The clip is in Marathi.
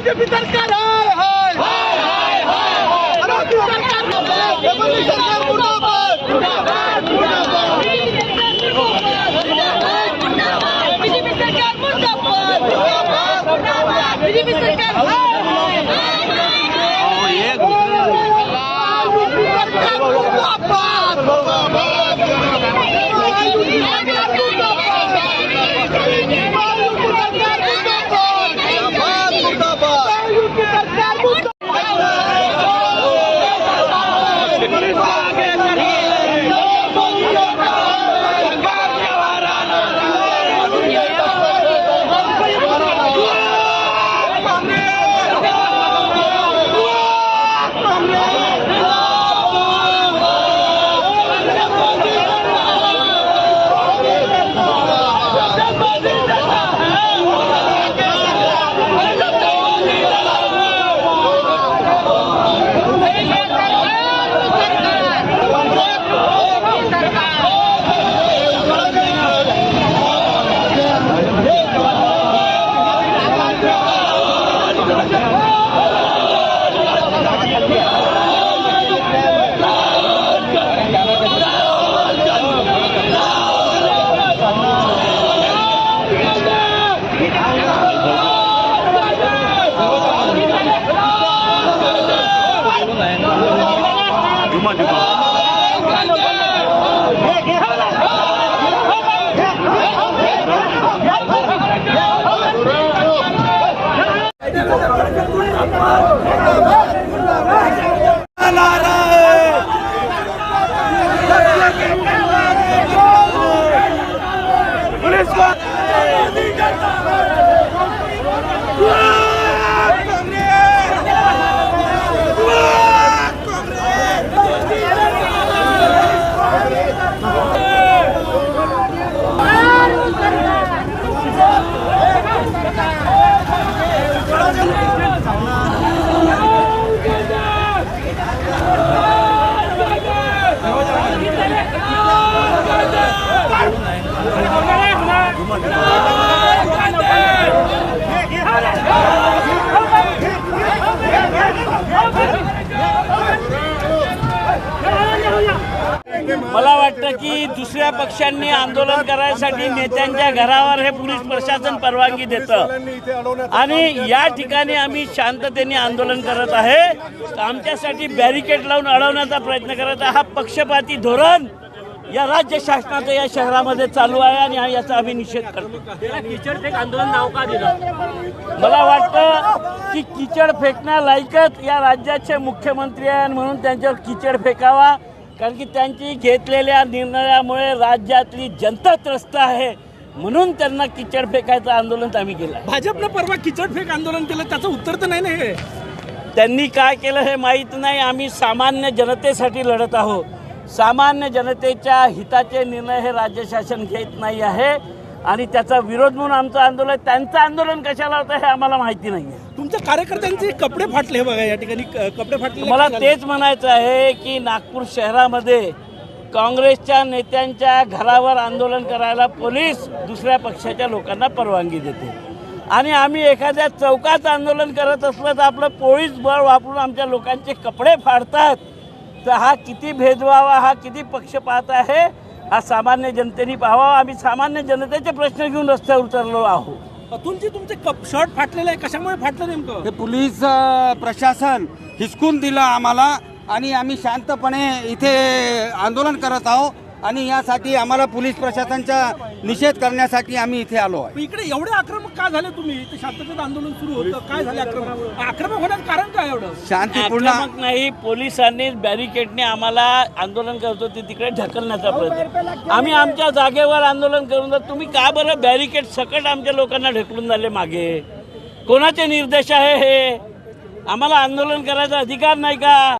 बीजेपी सरकार हाय हाय हाय हाय हाय बीजेपी सरकार मुर्दाबाद मुर्दाबाद मुर्दाबाद बीजेपी सरकार मुर्दाबाद मुर्दाबाद बीजेपी सरकार हाय हाय हाय ये मुर्दाबाद मला वाटतं की दुसऱ्या पक्षांनी आंदोलन करायसाठी नेत्यांच्या घरावर हे पोलीस प्रशासन परवानगी देतं आणि या ठिकाणी आम्ही शांततेने आंदोलन करत आहे. आमच्यासाठी बॅरिकेड लावून अडवण्याचा प्रयत्न करत आहे. हा पक्षपाती धोरण या राज्य शासनाचं या शहरामध्ये चालू आहे आणि याचा आम्ही निषेध करतो. किचड फेक आंदोलन नाव का दिलं? मला वाटतं की किचड फेकण्यालायकच या राज्याचे मुख्यमंत्री आहे म्हणून त्यांच्यावर किचड फेकावा, कारण की त्यांची घेतलेल्या निर्णयामुळे राज्यातली जनता त्रस्त आहे म्हणून त्यांना किचड फेकायचं आंदोलन आम्ही केलं. भाजपनं परवा किचड फेक आंदोलन केलं, त्याचं उत्तर तर नाही ना हे. त्यांनी काय केलं हे माहीत नाही. आम्ही सामान्य जनतेसाठी लढत आहोत. सामान्य जनतेच्या हिताचे निर्णय हे राज्य शासन घेत नाही आहे आणि त्याचा विरोध म्हणून आमचं आंदोलन. त्यांचं आंदोलन कशाला होतं हे आम्हाला माहिती नाही आहे. तुमच्या कार्यकर्त्यांचे कपडे फाटले बघा या ठिकाणी, कपडे फाटले. मला तेच म्हणायचं आहे की नागपूर शहरामध्ये काँग्रेसच्या नेत्यांच्या घरावर आंदोलन करायला पोलीस दुसऱ्या पक्षाच्या लोकांना परवानगी देते आणि आम्ही एखाद्या चौकात आंदोलन करत असलं तर आपलं पोलीस बळ वापरून आमच्या लोकांचे कपडे फाडतात. तर हा किती भेदभाव, हा किती पक्षपात आहे हा सामान्य जनतेने पाहावा. आम्ही सामान्य जनतेचे प्रश्न घेऊन रस्त्यावर उतरलो आहोत. तुमचे शर्ट फाटलेलं आहे, कशामुळे फाटलं नेमकं? हे पोलीस प्रशासन हिसकून दिलं आम्हाला आणि आम्ही शांतपणे इथे आंदोलन करत आहोत आणि यासाठी आम्हाला पोलीस प्रशासनाचा निषेध करण्यासाठी आम्ही इथे आलो आहे. इकडे एवढे आक्रमक का झाले तुम्ही? इथे शांततेचं आंदोलन सुरू होतं, काय झाले आक्रमक होण्याचं कारण काय एवढं? शांतीपूर्ण आक्रमक नाही, पोलिसांनी बॅरिकेडने आम्हाला आंदोलन करत होते तिकडे ढकलण्याचा प्रयत्न. आम्ही आमच्या जागेवर आंदोलन करून तुम्ही का बरं बॅरिकेड सकट आमच्या लोकांना ढकलून झाले मागे? कोणाचे निर्देश आहे हे? आम्हाला आंदोलन करायचा अधिकार नाही का?